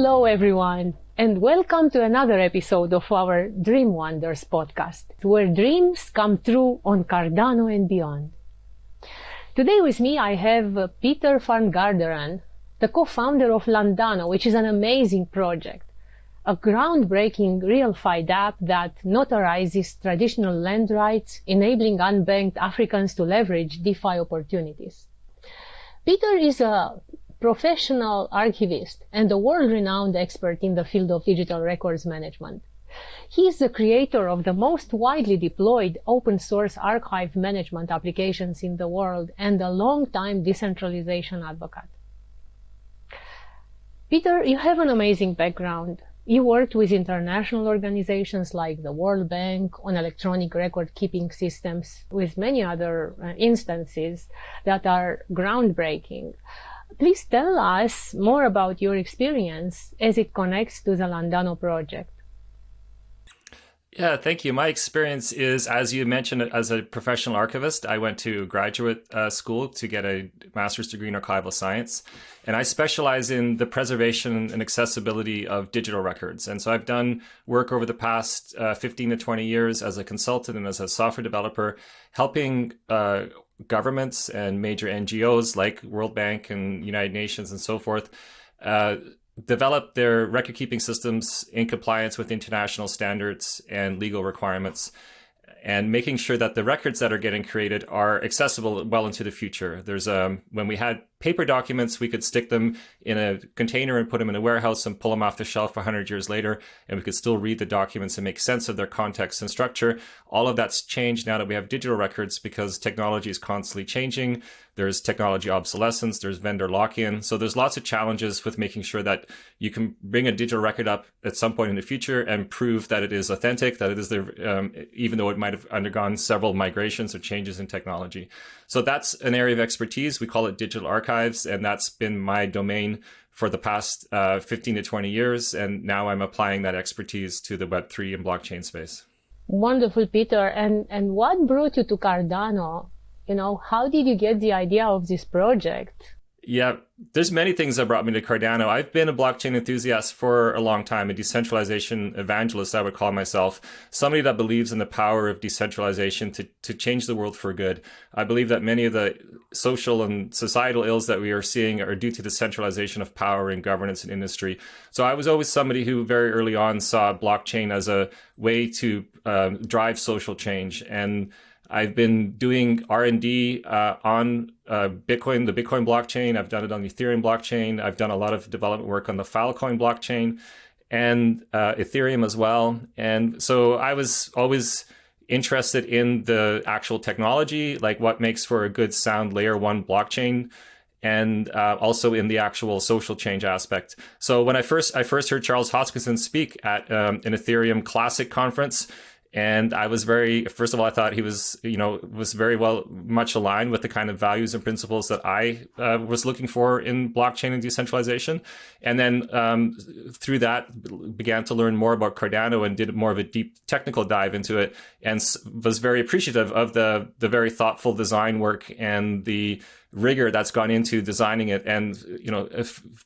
Hello everyone, and welcome to another episode of our Dream Wonders podcast, where dreams come true on Cardano and beyond. Today with me I have Peter Van Garderen, the co-founder of Landano, which is an amazing project, a groundbreaking real-fied app that notarizes traditional land rights, enabling unbanked Africans to leverage DeFi opportunities. Peter is a professional archivist and a world-renowned expert in the field of digital records management. He is the creator of the most widely deployed open-source archive management applications in the world and a long-time decentralization advocate. Peter, you have an amazing background. You worked with international organizations like the World Bank on electronic record-keeping systems, with many other instances that are groundbreaking. Please tell us more about your experience as it connects to the Landano project. Yeah, thank you. My experience is, as you mentioned, as a professional archivist. I went to graduate school to get a master's degree in archival science, and I specialize in the preservation and accessibility of digital records. And so I've done work over the past 15 to 20 years as a consultant and as a software developer, helping governments and major NGOs like World Bank and United Nations and so forth develop their record-keeping systems in compliance with international standards and legal requirements, and making sure that the records that are getting created are accessible well into the future. There's when we had paper documents, we could stick them in a container and put them in a warehouse and pull them off the shelf 100 years later, and we could still read the documents and make sense of their context and structure. All of that's changed now that we have digital records because technology is constantly changing. There's technology obsolescence, there's vendor lock-in. So there's lots of challenges with making sure that you can bring a digital record up at some point in the future and prove that it is authentic, that it is there, even though it might have undergone several migrations or changes in technology. So that's an area of expertise. We call it digital archives, and that's been my domain for the past 15 to 20 years. And now I'm applying that expertise to the Web3 and blockchain space. Wonderful, Peter. And what brought you to Cardano? How did you get the idea of this project? Yeah, there's many things that brought me to Cardano. I've been a blockchain enthusiast for a long time, a decentralization evangelist, I would call myself, somebody that believes in the power of decentralization to change the world for good. I believe that many of the social and societal ills that we are seeing are due to the centralization of power in governance and industry. So I was always somebody who very early on saw blockchain as a way to drive social change. And I've been doing R&D on Bitcoin, the Bitcoin blockchain. I've done it on the Ethereum blockchain. I've done a lot of development work on the Filecoin blockchain and Ethereum as well. And so I was always interested in the actual technology, like what makes for a good sound layer one blockchain, and also in the actual social change aspect. So when I first heard Charles Hoskinson speak at an Ethereum Classic conference, and I was first of all, I thought he was very much aligned with the kind of values and principles that I was looking for in blockchain and decentralization. And then through that, began to learn more about Cardano and did more of a deep technical dive into it, and was very appreciative of the very thoughtful design work and the rigor that's gone into designing it, and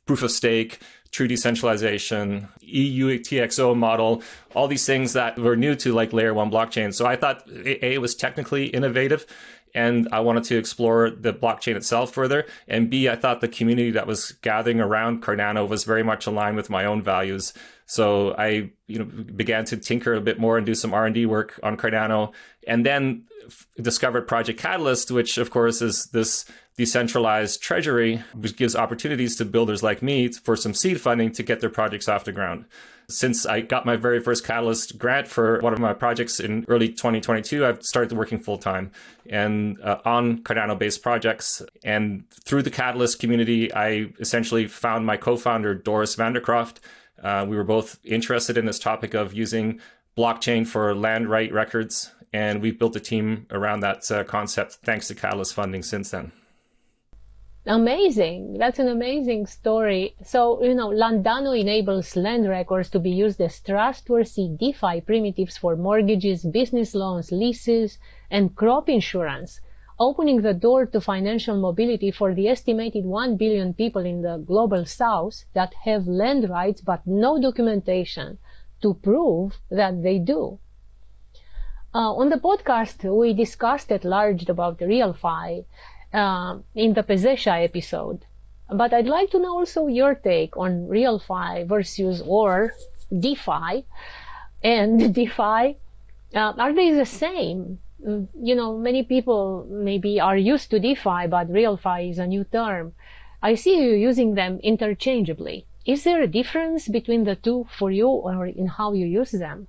proof of stake, true decentralization, EU TXO model, all these things that were new to like layer one blockchain. So I thought it was technically innovative, and I wanted to explore the blockchain itself further. And B, I thought the community that was gathering around Cardano was very much aligned with my own values. So I began to tinker a bit more and do some R&D work on Cardano, and then discovered Project Catalyst, which of course is this decentralized treasury, which gives opportunities to builders like me for some seed funding to get their projects off the ground. Since I got my very first Catalyst grant for one of my projects in early 2022, I've started working full-time and on Cardano-based projects. And through the Catalyst community, I essentially found my co-founder, Doris Vandercroft. We were both interested in this topic of using blockchain for land right records, and we've built a team around that concept thanks to Catalyst funding since then. Amazing. That's an amazing story. So, Landano enables land records to be used as trustworthy DeFi primitives for mortgages, business loans, leases, and crop insurance, opening the door to financial mobility for the estimated 1 billion people in the global south that have land rights but no documentation to prove that they do. On the podcast, we discussed at large about RealFi in the Pesesha episode. But I'd like to know also your take on RealFi versus or DeFi and DeFi. Are they the same? Many people maybe are used to DeFi, but RealFi is a new term. I see you using them interchangeably. Is there a difference between the two for you or in how you use them?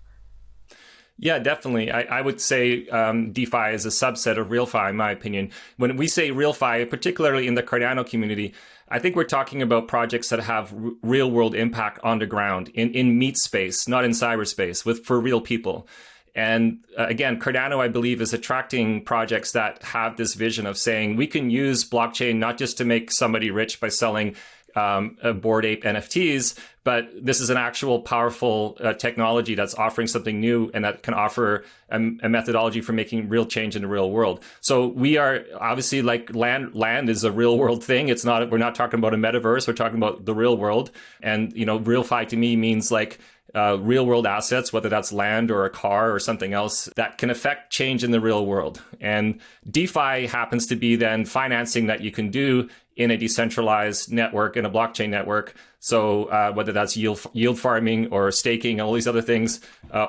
Yeah, definitely. I would say DeFi is a subset of RealFi, in my opinion. When we say RealFi, particularly in the Cardano community, I think we're talking about projects that have real world impact on the ground, in meat space, not in cyberspace, for real people. And again, Cardano, I believe, is attracting projects that have this vision of saying we can use blockchain not just to make somebody rich by selling Bored Ape NFTs, but this is an actual powerful technology that's offering something new and that can offer a methodology for making real change in the real world. So we are obviously like land is a real world thing. We're not talking about a metaverse. We're talking about the real world. And, RealFi to me means like real world assets, whether that's land or a car or something else that can affect change in the real world. And DeFi happens to be then financing that you can do in a decentralized network, in a blockchain network. So whether that's yield farming or staking, all these other things,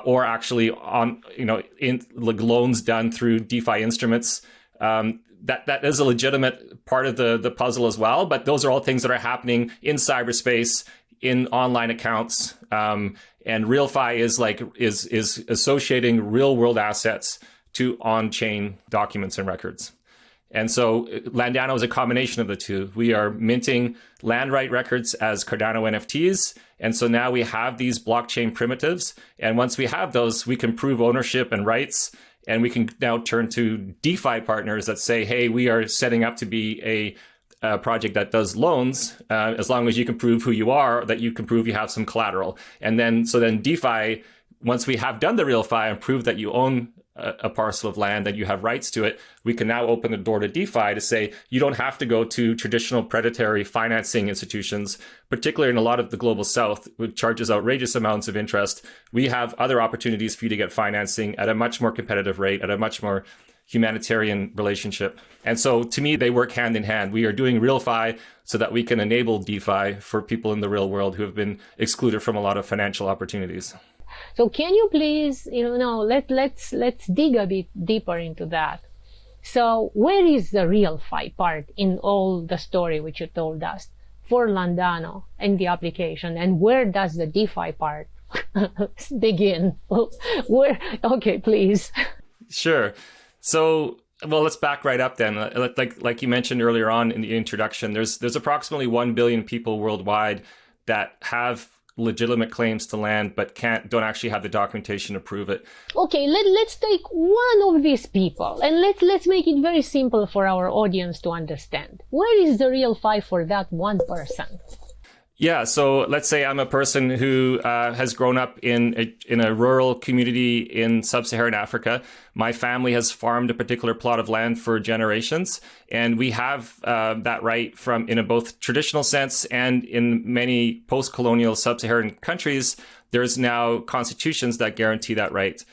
or actually in loans done through DeFi instruments, that is a legitimate part of the puzzle as well. But those are all things that are happening in cyberspace, in online accounts. And RealFi is associating real world assets to on-chain documents and records. And so Landano is a combination of the two. We are minting land right records as Cardano NFTs. And so now we have these blockchain primitives. And once we have those, we can prove ownership and rights. And we can now turn to DeFi partners that say, hey, we are setting up to be a project that does loans, as long as you can prove who you are, that you can prove you have some collateral. And then DeFi, once we have done the RealFi and prove that you own a parcel of land, that you have rights to it, we can now open the door to DeFi to say, you don't have to go to traditional predatory financing institutions, particularly in a lot of the global south, which charges outrageous amounts of interest. We have other opportunities for you to get financing at a much more competitive rate, at a much more humanitarian relationship. And so to me, they work hand in hand. We are doing RealFi so that we can enable DeFi for people in the real world who have been excluded from a lot of financial opportunities. So can you please, let's dig a bit deeper into that. So where is the RealFi part in all the story which you told us for Landano and the application, and where does the DeFi part begin? Where? Okay, please. Sure. So, well, let's back right up then. Like you mentioned earlier on in the introduction, there's approximately 1 billion people worldwide that have legitimate claims to land, but don't actually have the documentation to prove it. Okay, let's take one of these people and let's make it very simple for our audience to understand. Where is the RealFi for that one person? Yeah, so let's say I'm a person who has grown up in a rural community in sub-Saharan Africa. My family has farmed a particular plot of land for generations, and we have that right in a both traditional sense and in many post-colonial sub-Saharan countries. There's now constitutions that guarantee that right.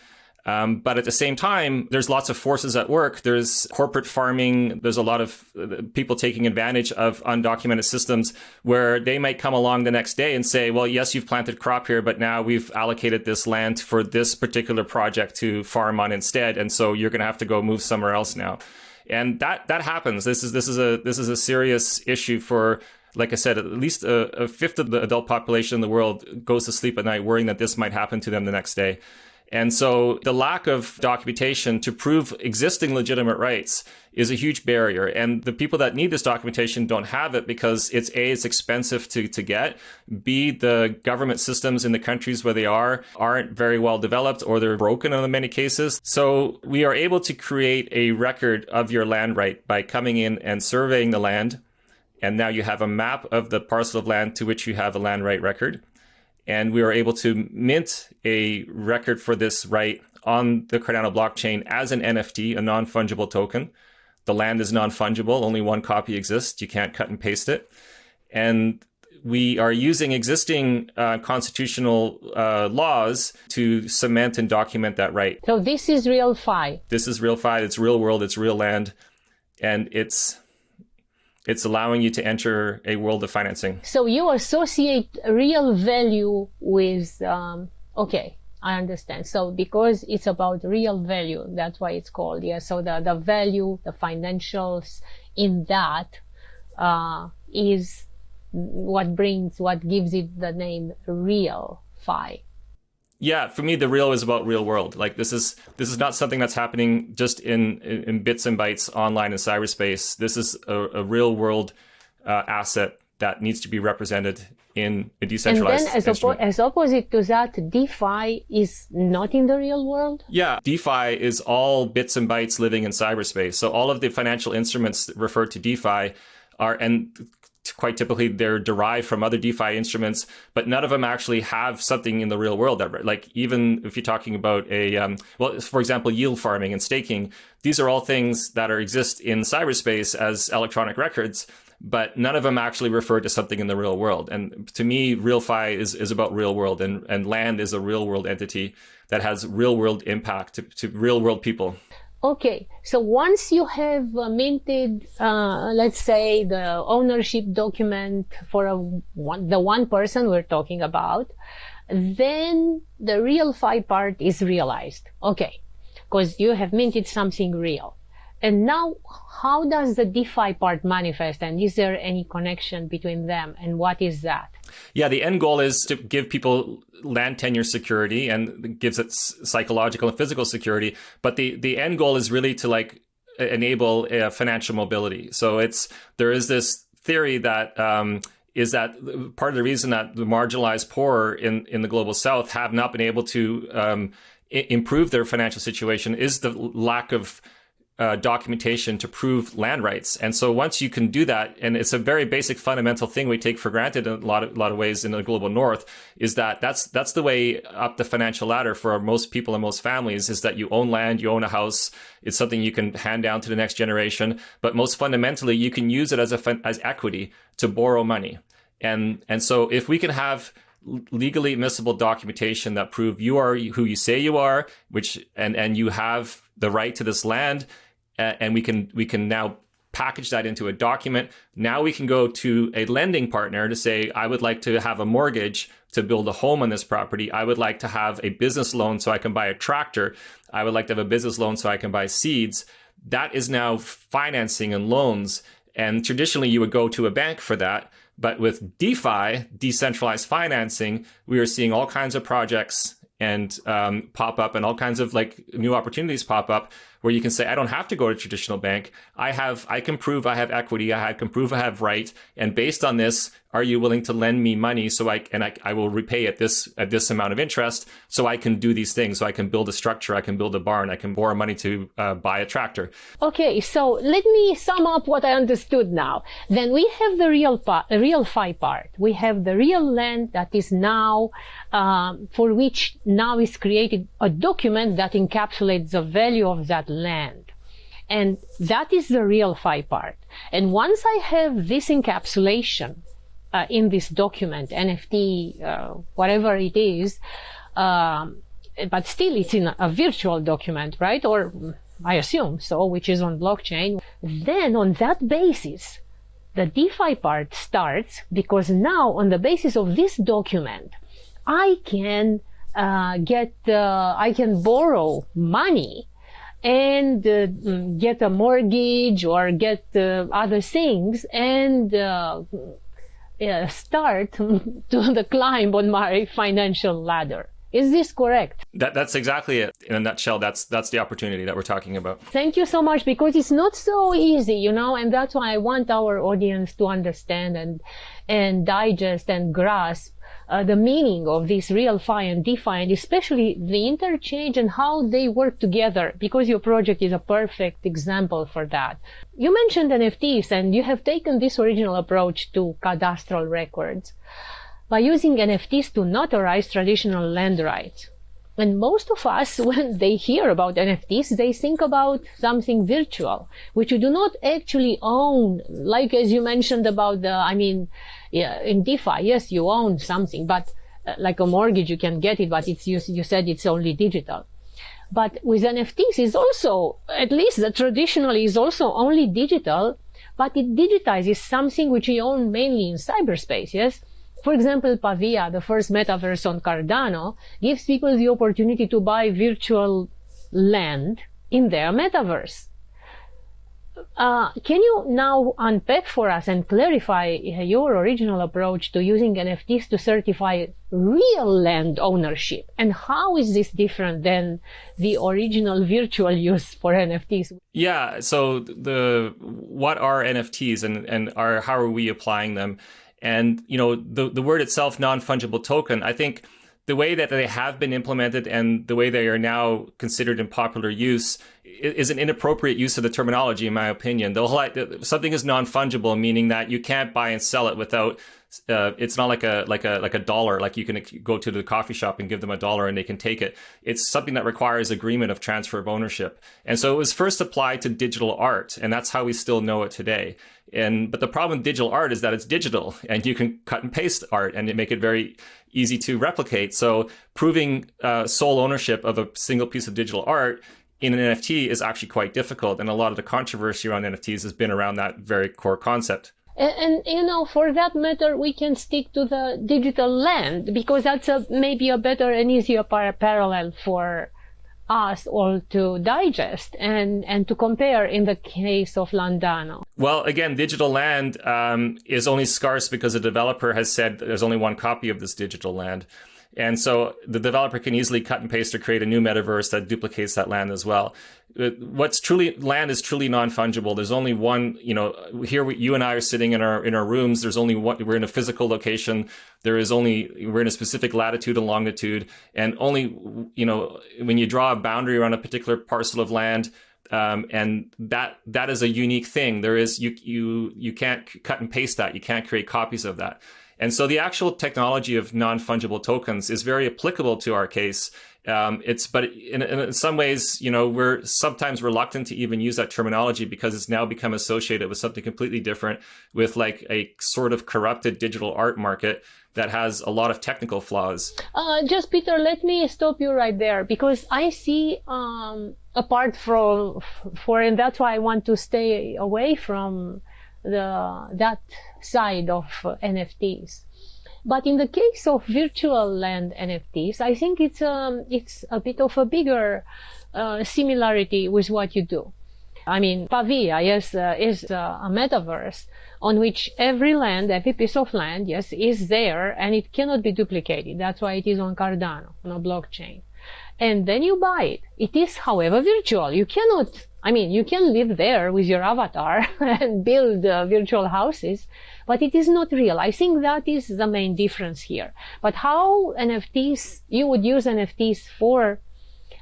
But at the same time, there's lots of forces at work. There's corporate farming. There's a lot of people taking advantage of undocumented systems where they might come along the next day and say, well, yes, you've planted crop here, but now we've allocated this land for this particular project to farm on instead. And so you're going to have to go move somewhere else now. And that happens. This is a serious issue for, like I said, at least a fifth of the adult population in the world goes to sleep at night worrying that this might happen to them the next day. And so the lack of documentation to prove existing legitimate rights is a huge barrier. And the people that need this documentation don't have it because it's expensive to get. B, the government systems in the countries where they aren't very well developed, or they're broken in many cases. So we are able to create a record of your land right by coming in and surveying the land. And now you have a map of the parcel of land to which you have a land right record. And we were able to mint a record for this right on the Cardano blockchain as an NFT, a non-fungible token. The land is non-fungible. Only one copy exists. You can't cut and paste it. And we are using existing constitutional laws to cement and document that right. So this is real FI. This is real FI. It's real world. It's real land. And it's allowing you to enter a world of financing. So you associate real value with, okay, I understand. So because it's about real value, that's why it's called, yeah. So the value, the financials in that is what gives it the name real FI. Yeah, for me, the real is about real world. Like this is not something that's happening just in bits and bytes online in cyberspace. This is a real world asset that needs to be represented in a decentralized instrument. As opposite to that, DeFi is not in the real world? Yeah, DeFi is all bits and bytes living in cyberspace. So all of the financial instruments that refer to DeFi are, and quite typically they're derived from other DeFi instruments, but none of them actually have something in the real world. That, like, even if you're talking about for example, yield farming and staking, these are all things that exist in cyberspace as electronic records, but none of them actually refer to something in the real world. And to me, real FI is about real world, and land is a real world entity that has real world impact to real world people. Okay, so once you have minted, let's say, the ownership document for the one person we're talking about, then the real FI part is realized. Okay, because you have minted something real. And now, how does the DeFi part manifest? And is there any connection between them? And what is that? Yeah, the end goal is to give people land tenure security, and it gives it psychological and physical security. But the end goal is really to enable financial mobility. So there is this theory that is that part of the reason that the marginalized poor in the global south have not been able to improve their financial situation is the lack of documentation to prove land rights. And so once you can do that, and it's a very basic fundamental thing we take for granted in a lot of ways in the global north, is that's the way up the financial ladder for most people and most families, is that you own land, you own a house. It's something you can hand down to the next generation, but most fundamentally, you can use it as equity to borrow money. And so if we can have legally admissible documentation that prove you are who you say you are, and you have the right to this land, and we can now package that into a document. Now we can go to a lending partner to say, I would like to have a mortgage to build a home on this property. I would like to have a business loan so I can buy a tractor. I would like to have a business loan so I can buy seeds. That is now financing and loans. And traditionally, you would go to a bank for that. But with DeFi, decentralized financing, we are seeing all kinds of projects and pop up, and all kinds of new opportunities pop up where you can say, I don't have to go to a traditional bank. I can prove I have equity. I can prove I have right. And based on this, are you willing to lend me money so I will repay at this amount of interest, so I can do these things. So I can build a structure. I can build a barn. I can borrow money to buy a tractor. Okay, so let me sum up what I understood now. Then we have the real FI part. We have the real land that is now, for which now is created a document that encapsulates the value of that land. And that is the real FI part. And once I have this encapsulation in this document, NFT, whatever it is, but still it's in a virtual document, right? Or I assume so, which is on blockchain. Then on that basis, the DeFi part starts, because now on the basis of this document, I can I can borrow money and get a mortgage or get other things and start to the climb on my financial ladder. Is this correct? That's exactly it. In a nutshell, that's the opportunity that we're talking about. Thank you so much, because it's not so easy, and that's why I want our audience to understand and digest and grasp the meaning of this real FI and DeFi, and especially the interchange and how they work together, because your project is a perfect example for that. You mentioned NFTs, and you have taken this original approach to cadastral records by using NFTs to notarize traditional land rights. And most of us, when they hear about NFTs, they think about something virtual, which you do not actually own. Like as you mentioned about in DeFi, yes, you own something, but like a mortgage, you can get it, but you said it's only digital. But with NFTs, it's also, at least the traditionally is also only digital, but it digitizes something which you own mainly in cyberspace, yes? For example, Pavia, the first metaverse on Cardano, gives people the opportunity to buy virtual land in their metaverse. Can you now unpack for us and clarify your original approach to using NFTs to certify real land ownership? And how is this different than the original virtual use for NFTs? Yeah, so what are NFTs and how are we applying them? And, the word itself, non-fungible token, I think the way that they have been implemented and the way they are now considered in popular use is an inappropriate use of the terminology, in my opinion. Something is non-fungible, meaning that you can't buy and sell it without. It's not like a dollar. Like you can go to the coffee shop and give them $1 and they can take it. It's something that requires agreement of transfer of ownership. And so it was first applied to digital art, and that's how we still know it today. But the problem with digital art is that it's digital, and you can cut and paste art and make it very easy to replicate. So proving sole ownership of a single piece of digital art in an NFT is actually quite difficult. And a lot of the controversy around NFTs has been around that very core concept. And for that matter, we can stick to the digital land, because that's maybe a better and easier parallel for us all to digest and to compare in the case of Landano. Well, again, digital land is only scarce because the developer has said there's only one copy of this digital land. And so the developer can easily cut and paste or create a new metaverse that duplicates that land as well. Land is truly non-fungible. There's only one, here you and I are sitting in our rooms. There's only one, we're in a physical location. We're in a specific latitude and longitude. And only, when you draw a boundary around a particular parcel of land, and that is a unique thing. You can't cut and paste that. You can't create copies of that. And so the actual technology of non-fungible tokens is very applicable to our case. But in some ways, we're sometimes reluctant to even use that terminology because it's now become associated with something completely different, with like a sort of corrupted digital art market that has a lot of technical flaws. Just Peter, let me stop you right there, because I see, apart and that's why I want to stay away from that side of NFTs. But in the case of virtual land NFTs, I think it's a bit of a bigger similarity with what you do. Pavia, yes, is a metaverse on which every piece of land, yes, is there, and it cannot be duplicated. That's why it is on Cardano, on a blockchain. And then you buy it. It is, however, virtual. You cannot, you can live there with your avatar and build virtual houses, but it is not real. I think that is the main difference here. But how you would use NFTs for,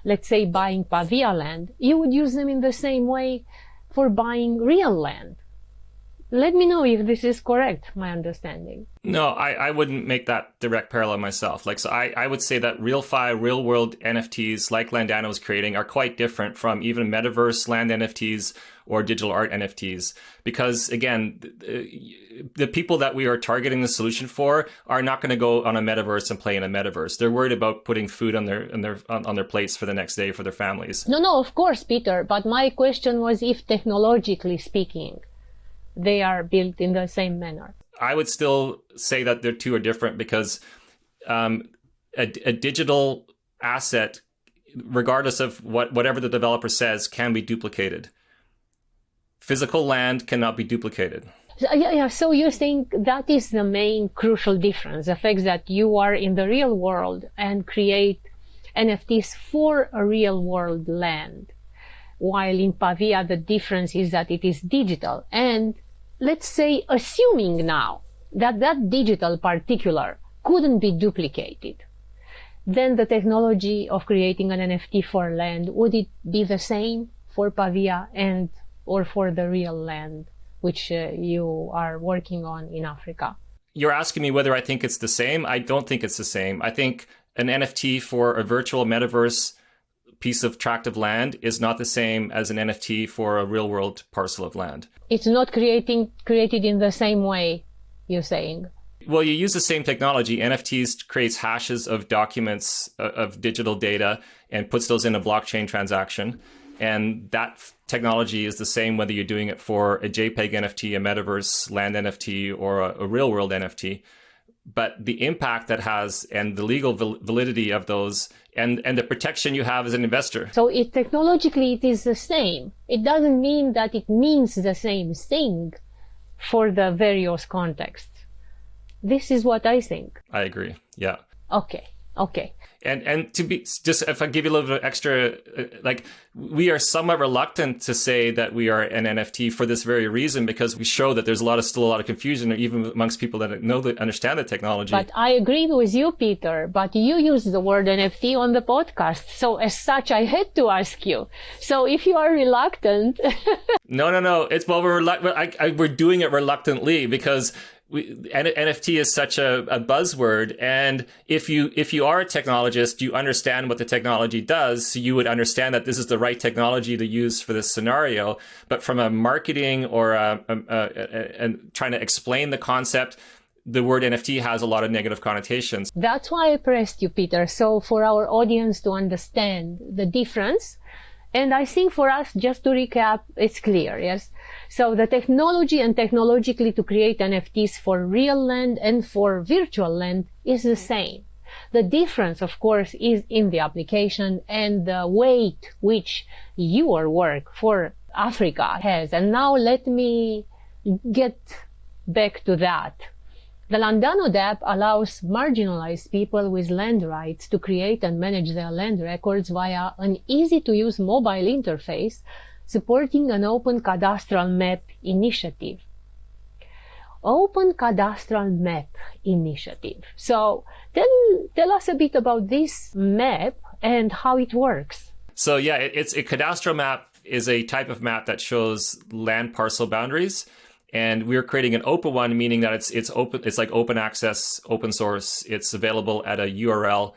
let's say, buying Pavia land, you would use them in the same way for buying real land. Let me know if this is correct, my understanding. No, I wouldn't make that direct parallel myself. So I would say that real world NFTs like Landano is creating are quite different from even metaverse land NFTs or digital art NFTs. Because again, the people that we are targeting the solution for are not going to go on a metaverse and play in a metaverse. They're worried about putting food on their plates for the next day for their families. No, of course, Peter. But my question was if technologically speaking, they are built in the same manner. I would still say that the two are different because a digital asset, regardless of whatever the developer says, can be duplicated. Physical land cannot be duplicated. So you think that is the main crucial difference, the fact that you are in the real world and create NFTs for a real world land, while in Pavia the difference is that it is digital. And let's say, assuming now that digital particular couldn't be duplicated, then the technology of creating an NFT for land, would it be the same for Pavia or for the real land, which you are working on in Africa? You're asking me whether I think it's the same. I don't think it's the same. I think an NFT for a virtual metaverse piece of tract of land is not the same as an NFT for a real world parcel of land. It's not created in the same way, you're saying? Well, you use the same technology. NFTs creates hashes of documents of digital data and puts those in a blockchain transaction. And that technology is the same whether you're doing it for a JPEG NFT, a metaverse land NFT, or a real world NFT. But the impact that has and the legal validity of those and the protection you have as an investor. So technologically it is the same. It doesn't mean that it means the same thing for the various contexts. This is what I think. I agree. Yeah. Okay. And to be just, if I give you a little bit of extra, we are somewhat reluctant to say that we are an NFT for this very reason, because we show that there's still a lot of confusion, even amongst people that understand the technology. But I agree with you, Peter. But you use the word NFT on the podcast, so as such, I had to ask you. So if you are reluctant, no. We're doing it reluctantly because NFT is such a buzzword, and if you are a technologist, you understand what the technology does, so you would understand that this is the right technology to use for this scenario. But from a marketing or and trying to explain the concept, the word NFT has a lot of negative connotations. That's why I pressed you, Peter. So for our audience to understand the difference, and I think for us, just to recap, it's clear, yes? So the technology and technologically to create NFTs for real land and for virtual land is the same. The difference, of course, is in the application and the weight which your work for Africa has. And now let me get back to that. The Landano app allows marginalized people with land rights to create and manage their land records via an easy-to-use mobile interface supporting an open cadastral map initiative. Open cadastral map initiative. So tell us a bit about this map and how it works. So yeah, it's a cadastral map is a type of map that shows land parcel boundaries. And we're creating an open one, meaning that it's open. It's like open access, open source. It's available at a URL.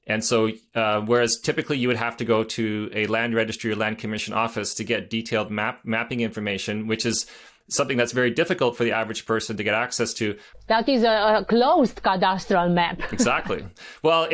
And so, whereas typically you would have to go to a land registry or land commission office to get detailed mapping information, which is something that's very difficult for the average person to get access to. That is a closed cadastral map. Exactly. Well,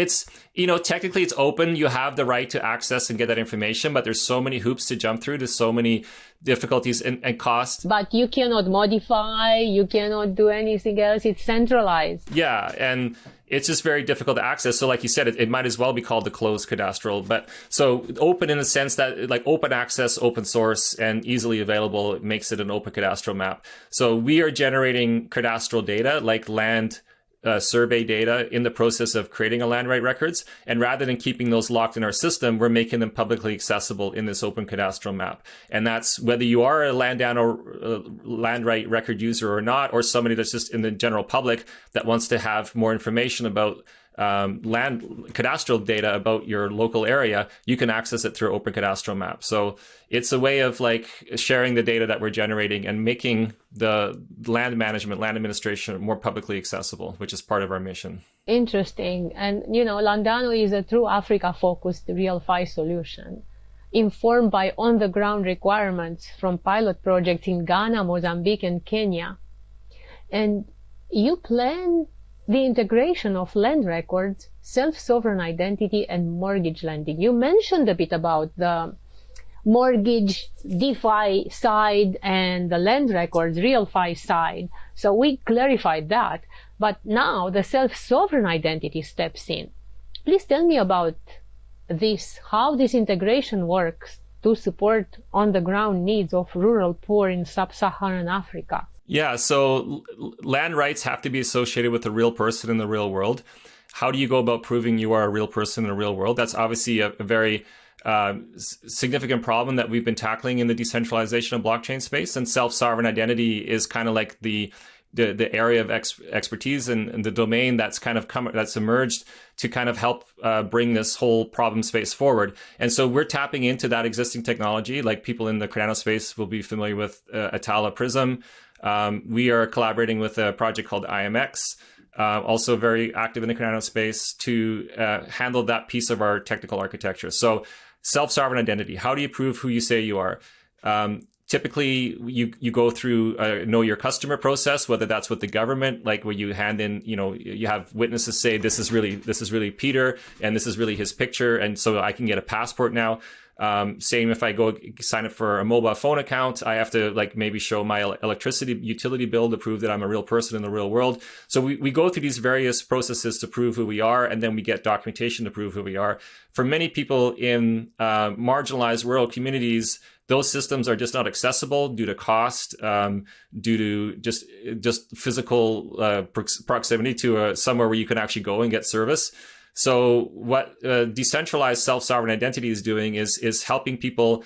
technically it's open. You have the right to access and get that information, but there's so many hoops to jump through. There's so many difficulties and costs. But you cannot modify, you cannot do anything else. It's centralized. Yeah. And it's just very difficult to access. So like you said, it might as well be called the closed cadastral. But so open in the sense that like open access, open source, and easily available, it makes it an open cadastral map. So we are generating cadastral data like land survey data in the process of creating a land right records. And rather than keeping those locked in our system, we're making them publicly accessible in this open cadastral map. And that's whether you are a Landano land right record user or not, or somebody that's just in the general public that wants to have more information about land cadastral data about your local area, you can access it through open cadastral map. So it's a way of like sharing the data that we're generating and making the land management, land administration more publicly accessible, which is part of our mission. Interesting. And, Landano is a true Africa-focused real FI solution, informed by on-the-ground requirements from pilot projects in Ghana, Mozambique, and Kenya. And you plan the integration of land records, self-sovereign identity, and mortgage lending. You mentioned a bit about the mortgage DeFi side and the land records real FI side. So we clarified that. But now the self-sovereign identity steps in. Please tell me about this, how this integration works to support on-the-ground needs of rural poor in sub-Saharan Africa. Yeah, so land rights have to be associated with a real person in the real world. How do you go about proving you are a real person in the real world? That's obviously a very significant problem that we've been tackling in the decentralization of blockchain space. And self-sovereign identity is kind of like the area of expertise and the domain that's kind of that's emerged to kind of help bring this whole problem space forward. And so we're tapping into that existing technology. Like people in the Cardano space will be familiar with Atala Prism. We are collaborating with a project called IMX. also very active in the Cardano space, to handle that piece of our technical architecture. So self-sovereign identity. How do you prove who you say you are? Typically, you go through a know your customer process, whether that's with the government, like where you hand in, you have witnesses say this is really Peter and this is really his picture, and so I can get a passport now. Same if I go sign up for a mobile phone account, I have to maybe show my electricity utility bill to prove that I'm a real person in the real world. So we go through these various processes to prove who we are, and then we get documentation to prove who we are. For many people in marginalized rural communities, those systems are just not accessible due to cost, due to just physical proximity to somewhere where you can actually go and get service. So what decentralized self-sovereign identity is doing is helping people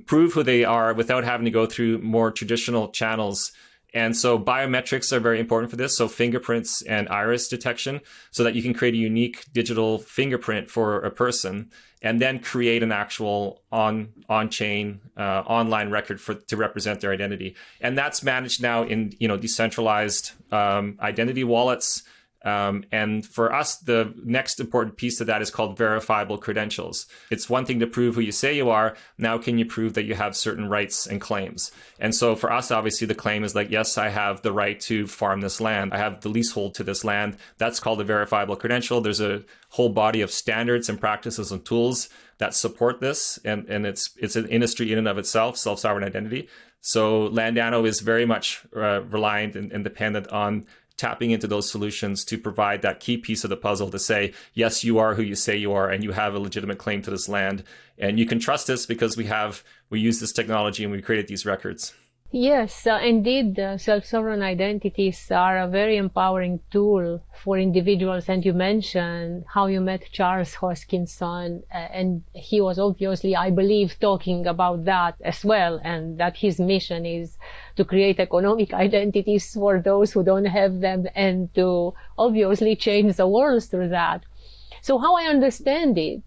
prove who they are without having to go through more traditional channels. And so biometrics are very important for this. So fingerprints and iris detection, so that you can create a unique digital fingerprint for a person, and then create an actual on-chain online record to represent their identity. And that's managed now in decentralized identity wallets. And for us, the next important piece of that is called verifiable credentials. It's one thing to prove who you say you are. Now, can you prove that you have certain rights and claims? And so for us, obviously, the claim is yes, I have the right to farm this land. I have the leasehold to this land. That's called a verifiable credential. There's a whole body of standards and practices and tools that support this. And it's an industry in and of itself, self-sovereign identity. So Landano is very much reliant and dependent on tapping into those solutions to provide that key piece of the puzzle to say, yes, you are who you say you are, and you have a legitimate claim to this land. And you can trust us because we use this technology and we created these records. Yes, indeed, self-sovereign identities are a very empowering tool for individuals. And you mentioned how you met Charles Hoskinson, and he was obviously, I believe, talking about that as well, and that his mission is to create economic identities for those who don't have them, and to obviously change the world through that. So how I understand it,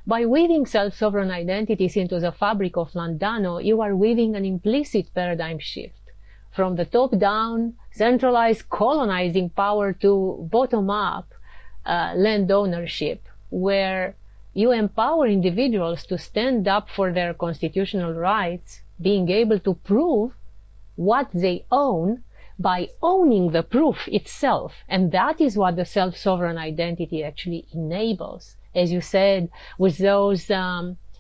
by weaving self-sovereign identities into the fabric of Landano, you are weaving an implicit paradigm shift from the top-down, centralized colonizing power to bottom-up land ownership, where you empower individuals to stand up for their constitutional rights, being able to prove what they own by owning the proof itself. And that is what the self-sovereign identity actually enables. As you said, with those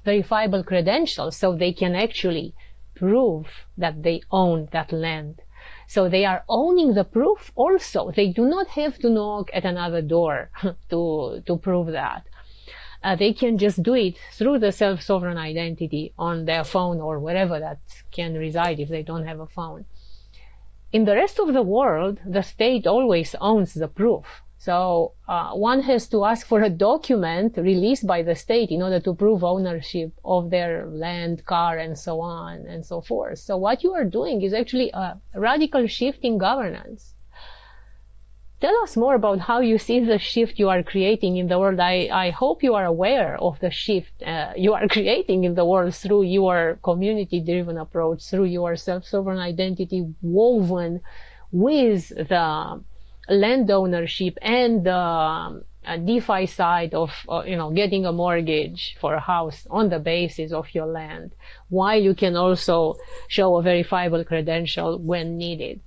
verifiable credentials, so they can actually prove that they own that land. So they are owning the proof also. They do not have to knock at another door to prove that. They can just do it through the self-sovereign identity on their phone or wherever that can reside if they don't have a phone. In the rest of the world, the state always owns the proof. So one has to ask for a document released by the state in order to prove ownership of their land, car, and so on and so forth. So what you are doing is actually a radical shift in governance. Tell us more about how you see the shift you are creating in the world. I hope you are aware of the shift you are creating in the world through your community-driven approach, through your self-sovereign identity woven with the land ownership and the DeFi side of getting a mortgage for a house on the basis of your land, while you can also show a verifiable credential when needed.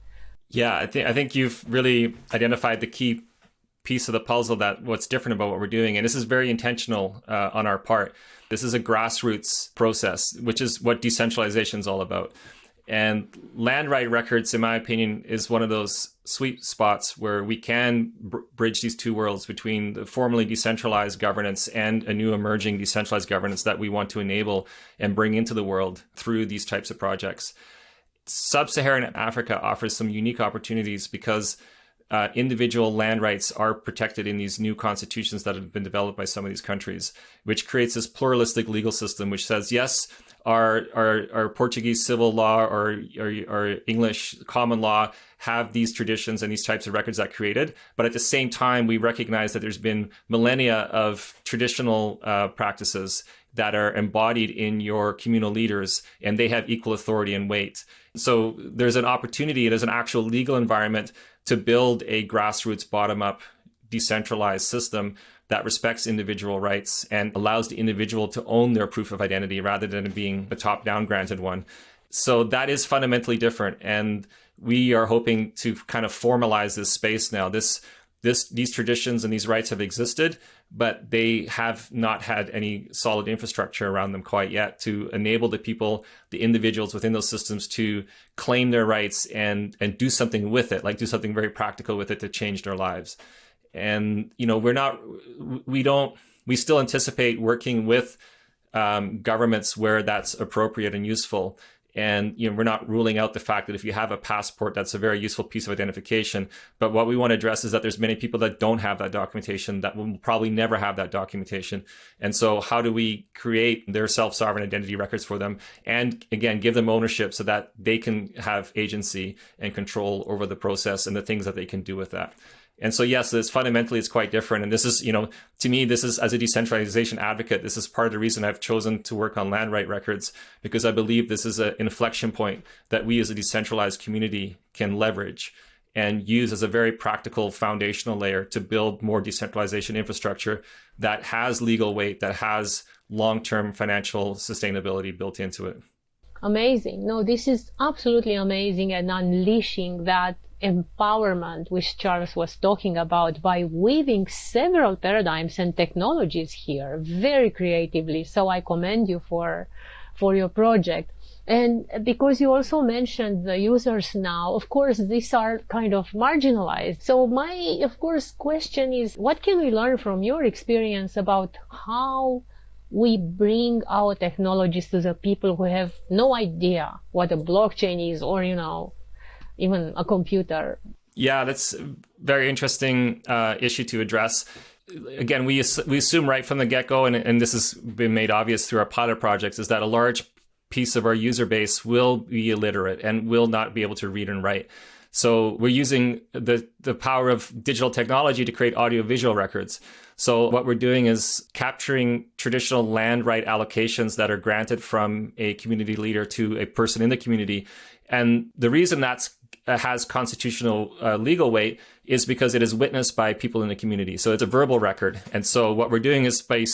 Yeah, I think you've really identified the key piece of the puzzle, that what's different about what we're doing. And this is very intentional on our part. This is a grassroots process, which is what decentralization is all about. And land right records, in my opinion, is one of those sweet spots where we can bridge these two worlds between the formerly decentralized governance and a new emerging decentralized governance that we want to enable and bring into the world through these types of projects. Sub-Saharan Africa offers some unique opportunities because individual land rights are protected in these new constitutions that have been developed by some of these countries, which creates this pluralistic legal system, which says, yes, our Portuguese civil law or English common law have these traditions and these types of records that created. But at the same time, we recognize that there's been millennia of traditional practices that are embodied in your communal leaders, and they have equal authority and weight. So there's an opportunity, there's an actual legal environment to build a grassroots, bottom-up, decentralized system that respects individual rights and allows the individual to own their proof of identity rather than it being a top-down granted one. So that is fundamentally different. And we are hoping to kind of formalize this space now. These traditions and these rights have existed, but they have not had any solid infrastructure around them quite yet to enable the people, the individuals within those systems to claim their rights and do something with it, like do something very practical with it to change their lives. And, we still anticipate working with governments where that's appropriate and useful. And, we're not ruling out the fact that if you have a passport, that's a very useful piece of identification. But what we want to address is that there's many people that don't have that documentation, that will probably never have that documentation. And so how do we create their self-sovereign identity records for them? And again, give them ownership so that they can have agency and control over the process and the things that they can do with that. And so, yes, it's quite different. And this is, to me, this is, as a decentralization advocate, this is part of the reason I've chosen to work on land right records, because I believe this is an inflection point that we as a decentralized community can leverage and use as a very practical foundational layer to build more decentralization infrastructure that has legal weight, that has long-term financial sustainability built into it. Amazing. No, this is absolutely amazing, and unleashing that empowerment which Charles was talking about by weaving several paradigms and technologies here very creatively. So I commend you for your project. And because you also mentioned the users now, of course, these are kind of marginalized. So my, of course, question is, what can we learn from your experience about how we bring our technologies to the people who have no idea what a blockchain is, or, even a computer? Yeah, that's a very interesting issue to address. Again, we assume right from the get-go, and this has been made obvious through our pilot projects, is that a large piece of our user base will be illiterate and will not be able to read and write. So we're using the power of digital technology to create audiovisual records. So what we're doing is capturing traditional land right allocations that are granted from a community leader to a person in the community. And the reason that's has constitutional legal weight is because it is witnessed by people in the community. So it's a verbal record. And so what we're doing is by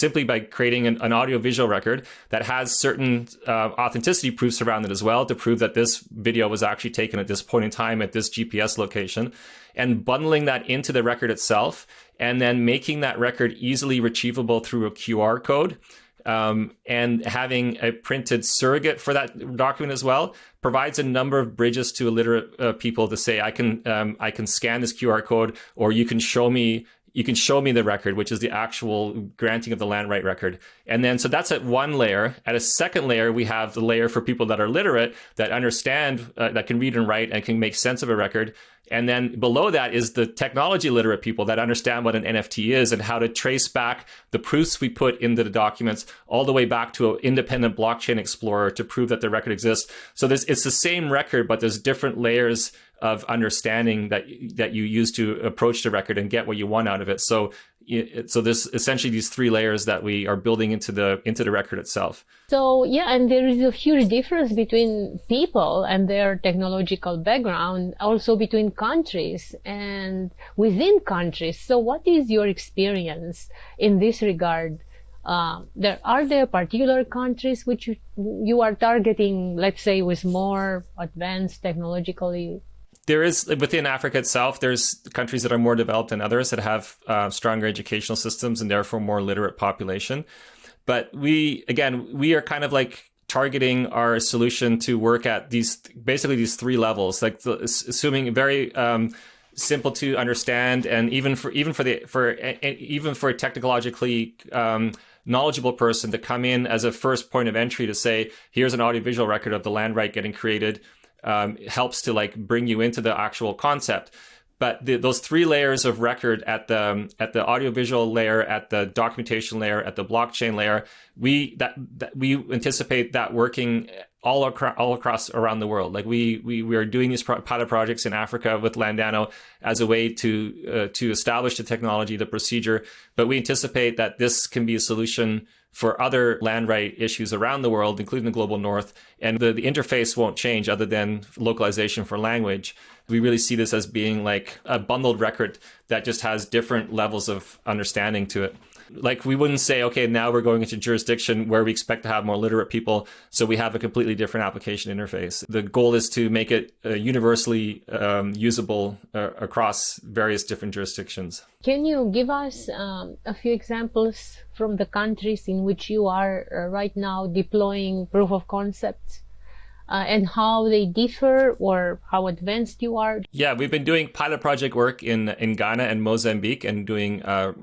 creating an audio-visual record that has certain authenticity proofs around it as well, to prove that this video was actually taken at this point in time at this GPS location, and bundling that into the record itself, and then making that record easily retrievable through a QR code. And having a printed surrogate for that document as well provides a number of bridges to illiterate people to say, I can scan this QR code, or you can show me the record, which is the actual granting of the land right record. And then, so that's at one layer. At a second layer, we have the layer for people that are literate, that understand, that can read and write and can make sense of a record. And then below that is the technology literate people that understand what an NFT is and how to trace back the proofs we put into the documents all the way back to an independent blockchain explorer to prove that the record exists. So it's the same record, but there's different layers of understanding that you use to approach the record and get what you want out of it. So there's essentially these three layers that we are building into the record itself. So yeah, and there is a huge difference between people and their technological background, also between countries and within countries. So what is your experience in this regard? Are there particular countries which you are targeting, let's say, with more advanced technologically? There is, within Africa itself, there's countries that are more developed than others that have stronger educational systems and therefore more literate population. But we are kind of like targeting our solution to work at these three levels, like assuming very simple to understand, and even for a technologically knowledgeable person to come in as a first point of entry to say, here's an audiovisual record of the land right getting created. Helps to like bring you into the actual concept. But those three layers of record at the audiovisual layer, at the documentation layer, at the blockchain layer, we anticipate that working all across around the world. Like we are doing these pilot projects in Africa with Landano as a way to establish the technology, the procedure. But we anticipate that this can be a solution for other land right issues around the world, including the global north. And the interface won't change other than localization for language. We really see this as being like a bundled record that just has different levels of understanding to it. Like we wouldn't say, okay, now we're going into jurisdiction where we expect to have more literate people, so we have a completely different application interface. The goal is to make it universally usable across various different jurisdictions. Can you give us a few examples from the countries in which you are right now deploying proof of concepts? And how they differ or how advanced you are? Yeah, we've been doing pilot project work in Ghana and Mozambique and doing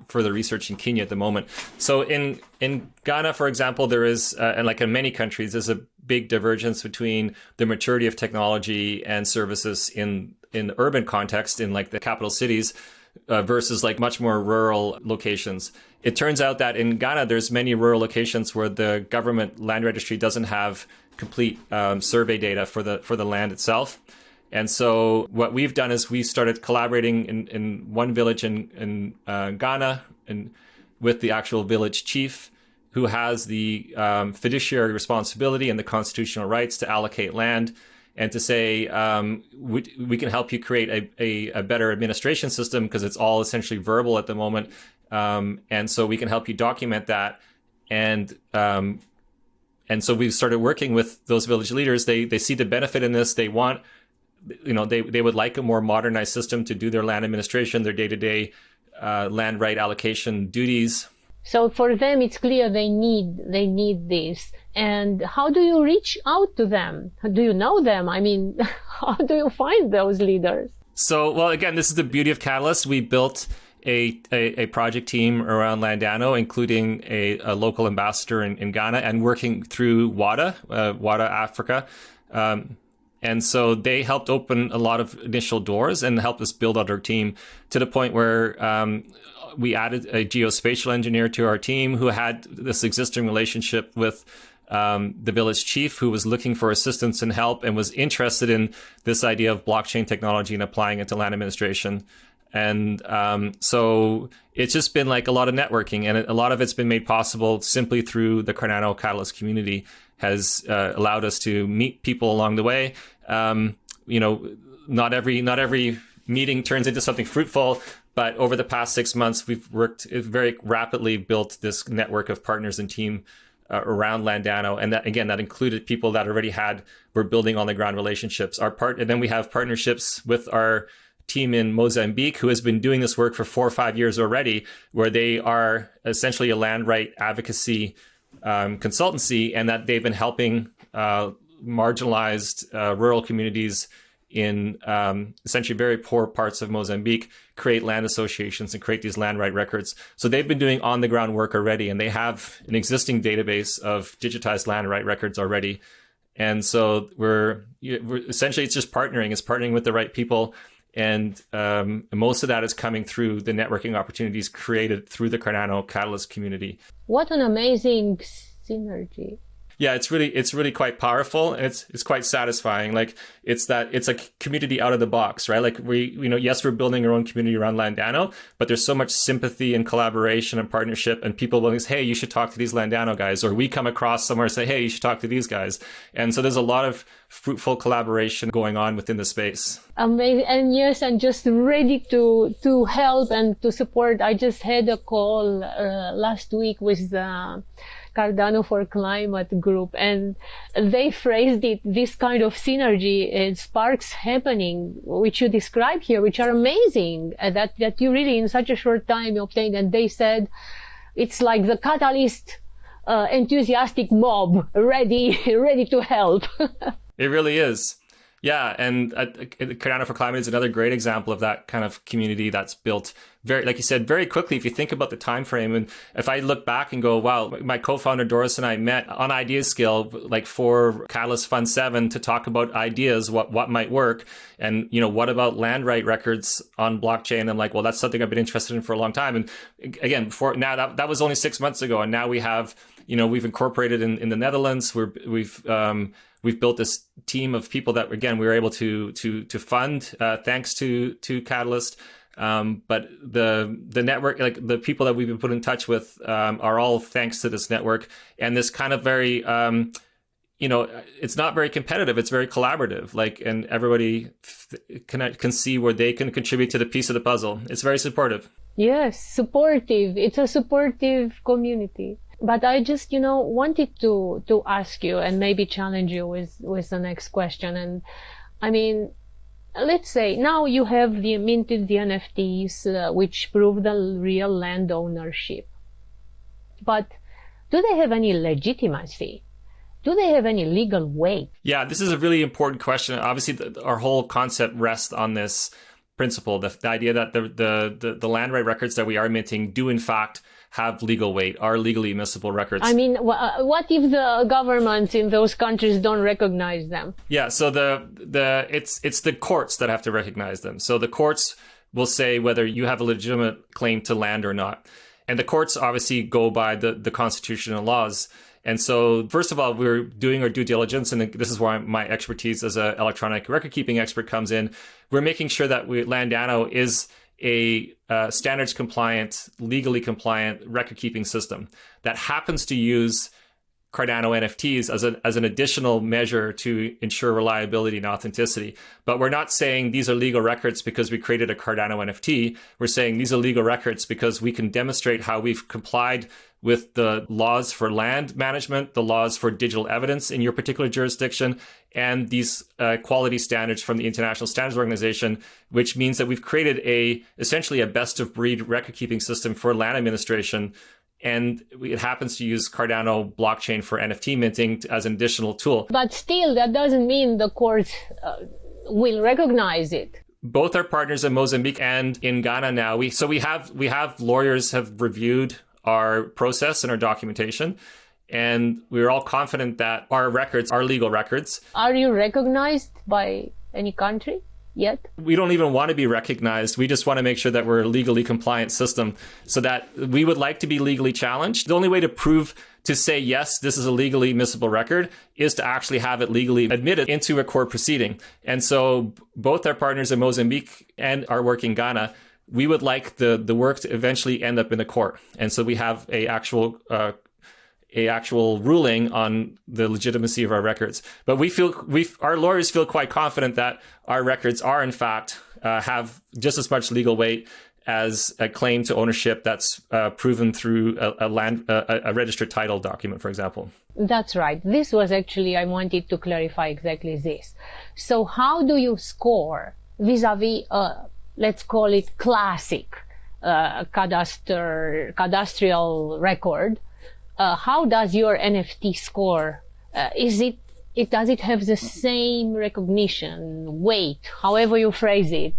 further research in Kenya at the moment. So in Ghana, for example, there is, and like in many countries, there's a big divergence between the maturity of technology and services in the urban context, in like the capital cities, versus like much more rural locations. It turns out that in Ghana, there's many rural locations where the government land registry doesn't have complete survey data for the land itself. And so what we've done is we started collaborating in one village in Ghana and with the actual village chief, who has the fiduciary responsibility and the constitutional rights to allocate land, and to say, we can help you create a better administration system because it's all essentially verbal at the moment. And so we can help you document that. And so we've started working with those village leaders. They see the benefit in this. They want, they would like a more modernized system to do their land administration, their day-to-day land right allocation duties. So for them, it's clear they need this. And how do you reach out to them? Do you know them? I mean, how do you find those leaders? So, well, again, this is the beauty of Catalyst. We built a project team around Landano, including a local ambassador in Ghana, and working through WADA Africa. And so they helped open a lot of initial doors and helped us build out our team to the point where we added a geospatial engineer to our team who had this existing relationship with the village chief, who was looking for assistance and help and was interested in this idea of blockchain technology and applying it to land administration. And so it's just been like a lot of networking, and a lot of it's been made possible simply through the Cardano Catalyst community has allowed us to meet people along the way. Not every meeting turns into something fruitful, but over the past 6 months, we've very rapidly built this network of partners and team around Landano. And that included people that already were building on the ground relationships. And then we have partnerships with our team in Mozambique, who has been doing this work for 4 or 5 years already, where they are essentially a land right advocacy consultancy, and that they've been helping marginalized rural communities in essentially very poor parts of Mozambique create land associations and create these land right records. So they've been doing on the ground work already, and they have an existing database of digitized land right records already. And so we're essentially, it's just partnering. It's partnering with the right people. And most of that is coming through the networking opportunities created through the Cardano Catalyst community. What an amazing synergy. Yeah, it's really quite powerful. And it's quite satisfying. Like it's a community out of the box, right? Like yes, we're building our own community around Landano, but there's so much sympathy and collaboration and partnership, and people will say, hey, you should talk to these Landano guys, or we come across somewhere and say, hey, you should talk to these guys. And so there's a lot of fruitful collaboration going on within the space. Amazing. And yes, and just ready to help and to support. I just had a call last week with the Cardano for Climate group, and they phrased it, this kind of synergy and sparks happening, which you describe here, which are amazing, that you really in such a short time obtained. And they said it's like the Catalyst enthusiastic mob ready to help. It really is. Yeah, and Cardano for Climate is another great example of that kind of community that's built very, like you said, very quickly. If you think about the time frame, and if I look back and go, wow, my co-founder Doris and I met on Ideas Scale, like for Catalyst Fund 7, to talk about ideas, what might work, and what about land right records on blockchain? I'm like, well, that's something I've been interested in for a long time. And again, before now, that was only 6 months ago, and now we have, we've incorporated in the Netherlands. We've built this team of people that, again, we were able to fund thanks to Catalyst. But the network, like the people that we've been put in touch with, are all thanks to this network and this kind of very, it's not very competitive. It's very collaborative. Like, and everybody can see where they can contribute to the piece of the puzzle. It's very supportive. Yes, supportive. It's a supportive community. But I just, wanted to ask you and maybe challenge you with the next question. And I mean, let's say now you have minted the NFTs, which prove the real land ownership. But do they have any legitimacy? Do they have any legal weight? Yeah, this is a really important question. Obviously, our whole concept rests on this principle, the idea that the land right records that we are minting do in fact have legal weight, are legally admissible records. I mean, what if the governments in those countries don't recognize them? Yeah, so it's the courts that have to recognize them. So the courts will say whether you have a legitimate claim to land or not. And the courts obviously go by the constitutional laws. And so, first of all, we're doing our due diligence, and this is where my expertise as an electronic record-keeping expert comes in. We're making sure that Landano is a standards-compliant, legally compliant record-keeping system that happens to use Cardano NFTs as an additional measure to ensure reliability and authenticity. But we're not saying these are legal records because we created a Cardano NFT. We're saying these are legal records because we can demonstrate how we've complied with the laws for land management, the laws for digital evidence in your particular jurisdiction, and these quality standards from the International Standards Organization, which means that we've created essentially a best-of-breed record-keeping system for land administration. And it happens to use Cardano blockchain for NFT minting as an additional tool. But still, that doesn't mean the courts will recognize it. Both our partners in Mozambique and in Ghana now, we have lawyers have reviewed our process and our documentation, and we're all confident that our records are legal records. Are you recognized by any country yet? We don't even want to be recognized. We just want to make sure that we're a legally compliant system, so that we would like to be legally challenged. The only way to say, yes, this is a legally admissible record is to actually have it legally admitted into a court proceeding. And so both our partners in Mozambique and our work in Ghana, we would like the work to eventually end up in a court. And so we have a actual ruling on the legitimacy of our records. But our lawyers feel quite confident that our records are in fact have just as much legal weight as a claim to ownership that's proven through a registered title document, for example. That's right. This was actually, I wanted to clarify exactly this. So how do you score vis-a-vis let's call it classic cadastral record? How does your NFT score? Does it have the same recognition, weight, however you phrase it?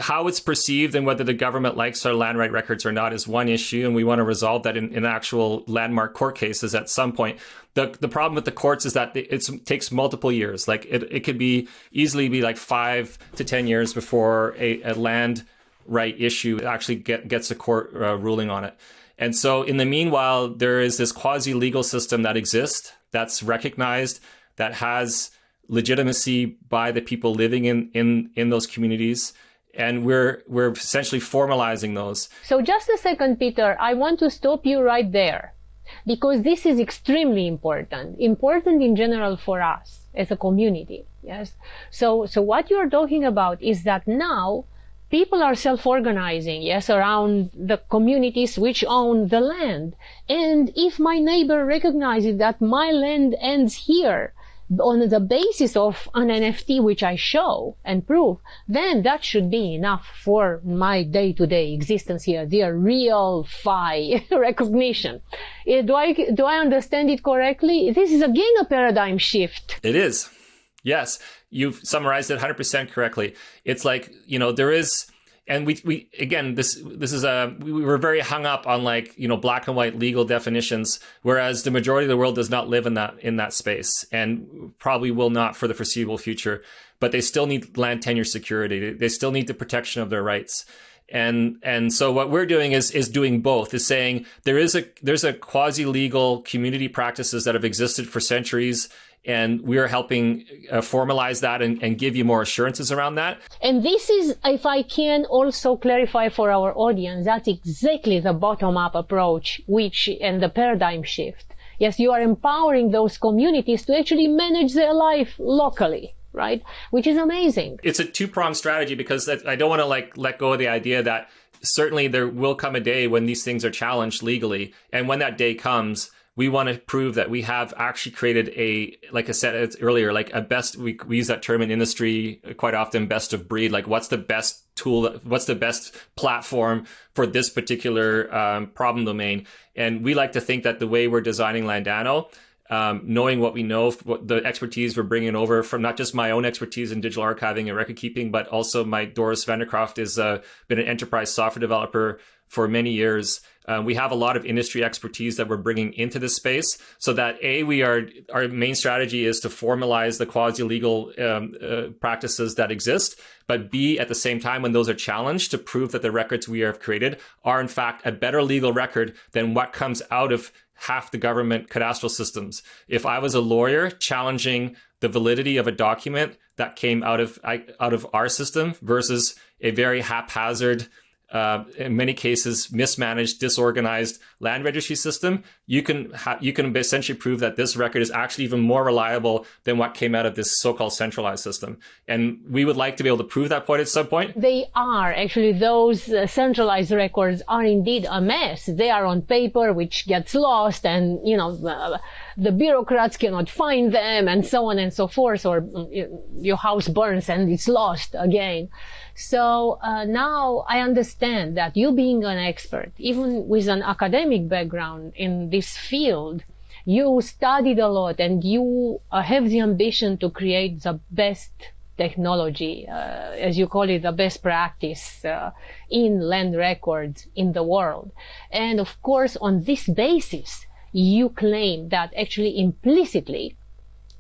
How it's perceived and whether the government likes our land right records or not is one issue, and we want to resolve that in actual landmark court cases at some point. The problem with the courts is that it takes multiple years. Like it could easily be like 5 to 10 years before a land right issue actually gets a court ruling on it. And so in the meanwhile, there is this quasi-legal system that exists, that's recognized, that has legitimacy by the people living in those communities. And we're essentially formalizing those. So just a second, Peter, I want to stop you right there, because this is extremely important in general for us as a community. Yes. So what you're talking about is that now people are self-organizing, yes, around the communities which own the land. And if my neighbor recognizes that my land ends here on the basis of an NFT which I show and prove, then that should be enough for my day-to-day existence here, the real FI recognition. Do I understand it correctly? This is again a paradigm shift. It is. Yes, you've summarized it 100% correctly. It's like, there is, and we again, we were very hung up on black and white legal definitions, whereas the majority of the world does not live in that space and probably will not for the foreseeable future. But they still need land tenure security. They still need the protection of their rights. And so what we're doing is doing both, is saying there's a quasi-legal community practices that have existed for centuries And we are helping formalize that and give you more assurances around that. And this is, if I can also clarify for our audience, that's exactly the bottom-up approach, and the paradigm shift. Yes, you are empowering those communities to actually manage their life locally, right? Which is amazing. It's a two-pronged strategy, because I don't want to let go of the idea that certainly there will come a day when these things are challenged legally. And when that day comes, we want to prove that we have actually created like I said earlier, like a best, we use that term in industry quite often, best of breed. Like, what's the best tool, what's the best platform for this particular problem domain? And we like to think that the way we're designing Landano, knowing what we know, what the expertise we're bringing over from not just my own expertise in digital archiving and record keeping, but also my Doris Vandercroft has been an enterprise software developer for many years. We have a lot of industry expertise that we're bringing into this space, so that our main strategy is to formalize the quasi-legal practices that exist, but B, at the same time, when those are challenged, to prove that the records we have created are in fact a better legal record than what comes out of half the government cadastral systems. If I was a lawyer challenging the validity of a document that came out of our system versus a very haphazard, in many cases mismanaged, disorganized land registry system, you can essentially prove that this record is actually even more reliable than what came out of this so-called centralized system. And we would like to be able to prove that point at some point. They are actually, those centralized records are indeed a mess. They are on paper, which gets lost, and the bureaucrats cannot find them, and so on and so forth, or your house burns and it's lost again. So now I understand that you, being an expert, even with an academic background in this field, you studied a lot, and you have the ambition to create the best technology, as you call it, the best practice in land records in the world. And of course, on this basis, you claim that actually implicitly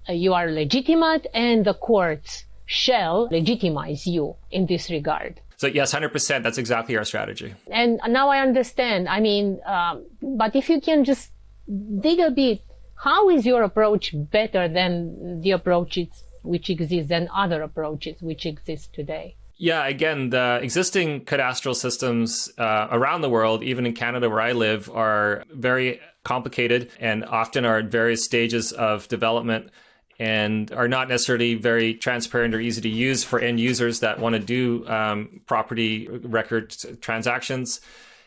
you are legitimate, and the courts shall legitimize you in this regard. So yes, 100%. That's exactly our strategy. And now I understand. I mean, but if you can just dig a bit, how is your approach better than the approaches which exist, than other approaches which exist today? Yeah, again, the existing cadastral systems around the world, even in Canada where I live, are very complicated and often are at various stages of development, and are not necessarily very transparent or easy to use for end users that want to do property record transactions.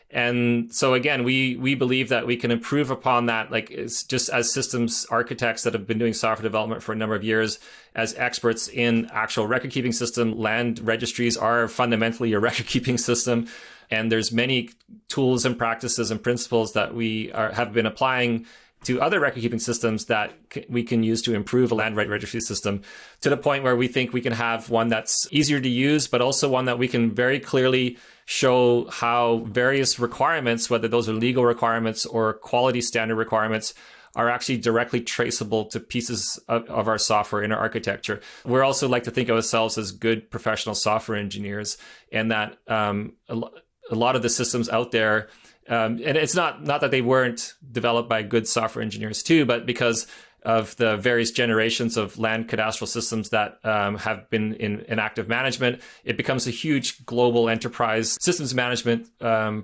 And so again, we believe that we can improve upon that, like it's just as systems architects that have been doing software development for a number of years, as experts in actual record keeping system. Land registries are fundamentally a record keeping system. And there's many tools and practices and principles that we have been applying to other record-keeping systems that we can use to improve a land right registry system, to the point where we think we can have one that's easier to use, but also one that we can very clearly show how various requirements, whether those are legal requirements or quality standard requirements, are actually directly traceable to pieces of our software in our architecture. We're also like to think of ourselves as good professional software engineers, and that a lot of the systems out there, and it's not that they weren't developed by good software engineers too, but because of the various generations of land cadastral systems that have been in active management, it becomes a huge global enterprise systems management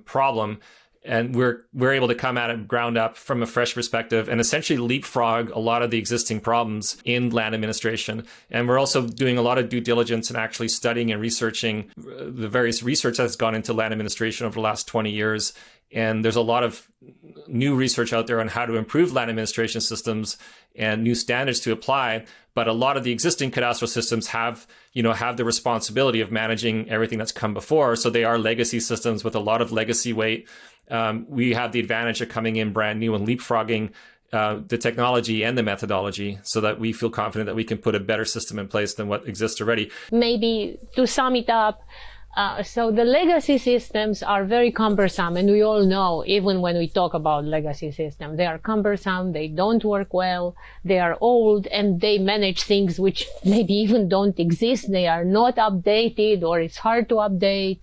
problem. And we're able to come at it ground up from a fresh perspective and essentially leapfrog a lot of the existing problems in land administration. And we're also doing a lot of due diligence and actually studying and researching the various research that's gone into land administration over the last 20 years. And there's a lot of new research out there on how to improve land administration systems and new standards to apply. But a lot of the existing cadastral systems have the responsibility of managing everything that's come before. So they are legacy systems with a lot of legacy weight. We have the advantage of coming in brand new and leapfrogging the technology and the methodology, so that we feel confident that we can put a better system in place than what exists already. Maybe to sum it up, so the legacy systems are very cumbersome, and we all know, even when we talk about legacy systems, they are cumbersome, they don't work well, they are old, and they manage things which maybe even don't exist. They are not updated, or it's hard to update.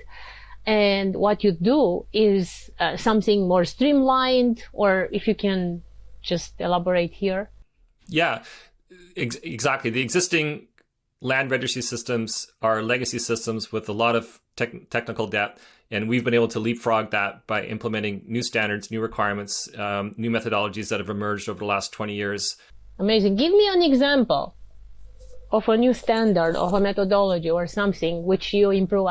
And what you do is something more streamlined, or if you can just elaborate here. Yeah. Exactly. The existing land registry systems are legacy systems with a lot of technical debt. And we've been able to leapfrog that by implementing new standards, new requirements, new methodologies that have emerged over the last 20 years. Amazing. Give me an example of a new standard, of a methodology or something which you improve,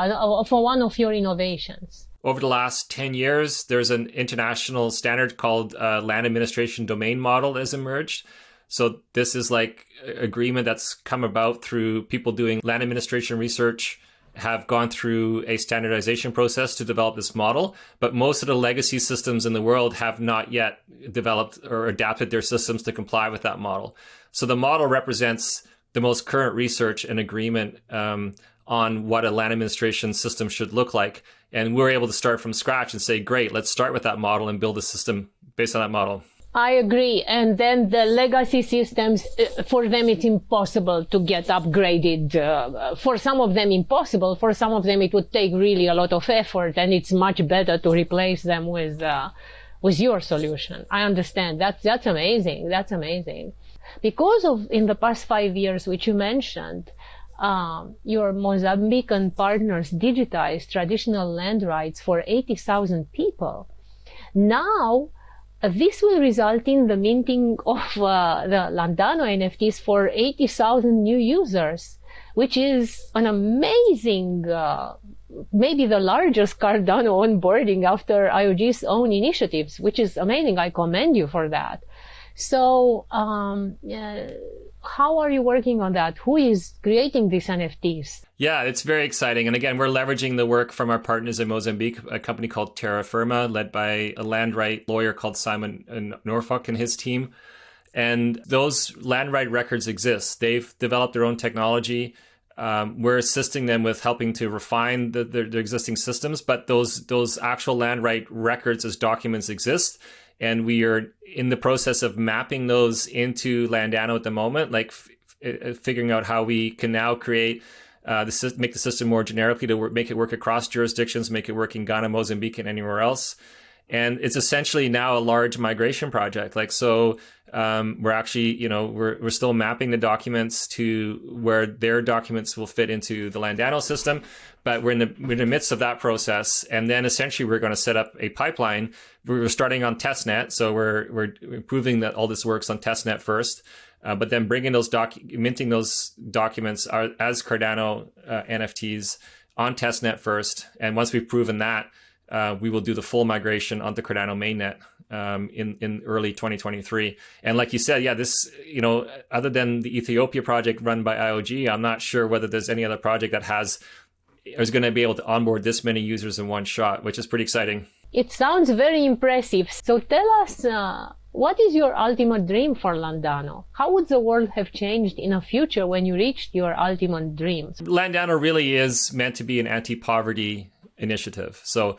for one of your innovations. Over the last 10 years, there's an international standard called Land Administration Domain Model that has emerged. So this is like an agreement that's come about through people doing land administration research, have gone through a standardization process to develop this model. But most of the legacy systems in the world have not yet developed or adapted their systems to comply with that model. So the model represents the most current research and agreement on what a land administration system should look like. And we're able to start from scratch and say, great, let's start with that model and build a system based on that model. I agree. And then the legacy systems, for them, it's impossible to get upgraded. For some of them, impossible. For some of them, it would take really a lot of effort, and it's much better to replace them with your solution. I understand. That's amazing. That's amazing. Because of, in the past 5 years, which you mentioned, your Mozambican partners digitized traditional land rights for 80,000 people. Now, this will result in the minting of the Landano NFTs for 80,000 new users, which is an amazing, maybe the largest Cardano onboarding after IOG's own initiatives, which is amazing. I commend you for that. So how are you working on that? Who is creating these NFTs? Yeah, it's very exciting. And again, we're leveraging the work from our partners in Mozambique, a company called Terra Firma, led by a land right lawyer called Simon Norfolk and his team. And those land right records exist. They've developed their own technology. We're assisting them with helping to refine their existing systems, but those actual land right records as documents exist. And we are in the process of mapping those into Landano at the moment, like figuring out how we can now create make the system more generically to make it work across jurisdictions, make it work in Ghana, Mozambique, and anywhere else. And it's essentially now a large migration project. We're actually, we're still mapping the documents to where their documents will fit into the Landano system, but we're in the midst of that process. And then essentially we're going to set up a pipeline. We're starting on testnet. So we're proving that all this works on testnet first. But then bringing minting those documents as Cardano NFTs on testnet first. And once we've proven that, we will do the full migration onto Cardano mainnet in early 2023. And like you said, yeah, this, other than the Ethiopia project run by IOG, I'm not sure whether there's any other project that is going to be able to onboard this many users in one shot, which is pretty exciting. It sounds very impressive. So tell us, what is your ultimate dream for Landano? How would the world have changed in a future when you reached your ultimate dreams? Landano really is meant to be an anti-poverty initiative. So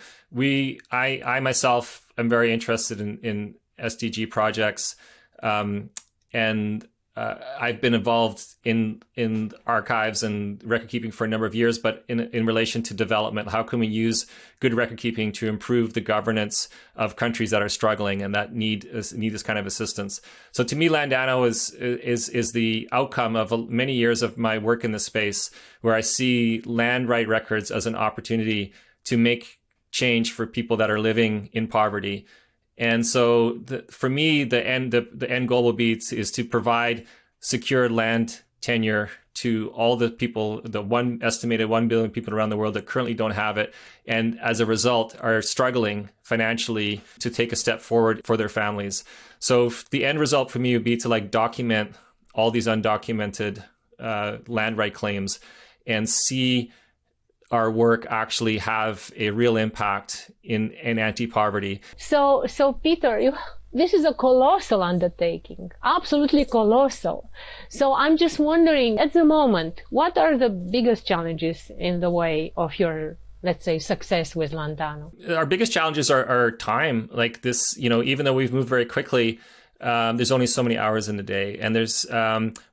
I myself am very interested in SDG projects, and I've been involved in archives and record keeping for a number of years, but in relation to development, how can we use good record keeping to improve the governance of countries that are struggling and that need this kind of assistance? So to me, Landano is the outcome of many years of my work in this space, where I see land right records as an opportunity to make change for people that are living in poverty. And so for me, the end goal will be is to provide secure land tenure to all the people, estimated 1 billion people around the world that currently don't have it, and as a result are struggling financially to take a step forward for their families. So the end result for me would be to document all these undocumented land right claims and see our work actually have a real impact in anti-poverty. So Peter, this is a colossal undertaking, absolutely colossal. So I'm just wondering, at the moment, what are the biggest challenges in the way of your, let's say, success with Landano? Our biggest challenges are time. Like this, even though we've moved very quickly, there's only so many hours in the day, and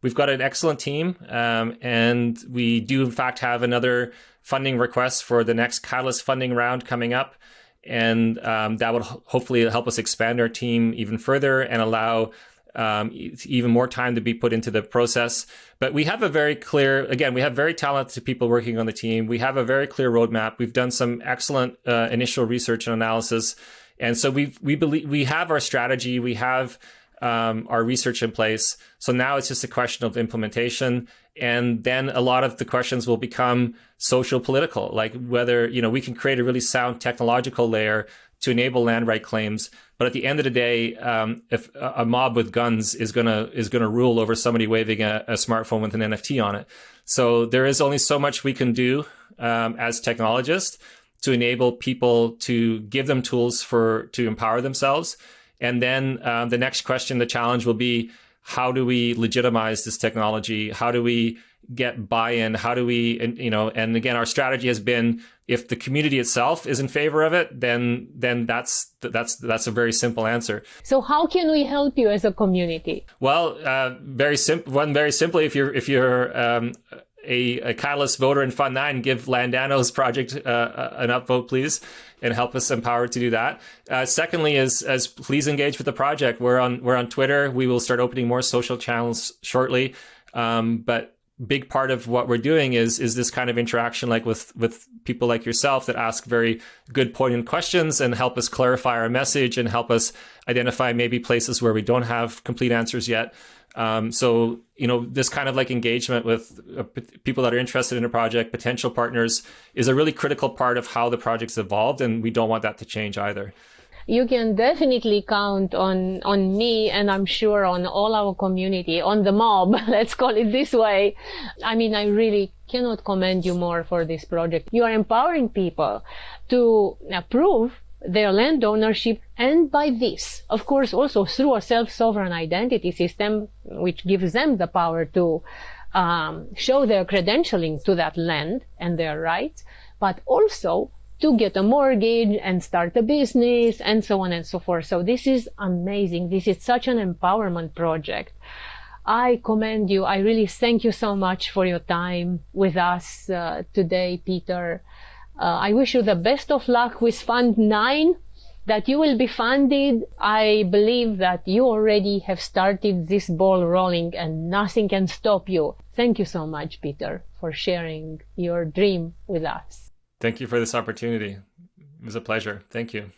we've got an excellent team, and we do in fact have another funding requests for the next Catalyst funding round coming up. And that would hopefully help us expand our team even further and allow even more time to be put into the process. But we have a very clear, again, we have very talented people working on the team. We have a very clear roadmap. We've done some excellent initial research and analysis. And so we believe we have our strategy. We have our research in place. So now it's just a question of implementation. And then a lot of the questions will become social political, like whether, we can create a really sound technological layer to enable land right claims. But at the end of the day, if a mob with guns is gonna rule over somebody waving a smartphone with an NFT on it. So there is only so much we can do as technologists to enable people, to give them tools to empower themselves. And then the next question, the challenge will be, how do we legitimize this technology? How do we get buy-in? How do we, and again, our strategy has been, if the community itself is in favor of it, then that's a very simple answer. So how can we help you as a community? Well, very simply, if you're a Catalyst voter in Fund 9, give Landano's project an upvote, please, and help us empower to do that. Secondly, is please engage with the project. We're on Twitter. We will start opening more social channels shortly. But big part of what we're doing is this kind of interaction, like with people like yourself that ask very good poignant questions and help us clarify our message and help us identify maybe places where we don't have complete answers yet. So, this kind of like engagement with people that are interested in a project, potential partners, is a really critical part of how the project's evolved, and we don't want that to change either. You can definitely count on me, and I'm sure on all our community, on the mob, let's call it this way. I mean, I really cannot commend you more for this project. You are empowering people to prove their land ownership, and by this, of course, also through a self-sovereign identity system, which gives them the power to show their credentialing to that land and their rights, but also to get a mortgage and start a business and so on and so forth. So this is amazing. This is such an empowerment project. I commend you. I really thank you so much for your time with us today, Peter. I wish you the best of luck with Fund 9, that you will be funded. I believe that you already have started this ball rolling and nothing can stop you. Thank you so much, Peter, for sharing your dream with us. Thank you for this opportunity. It was a pleasure. Thank you.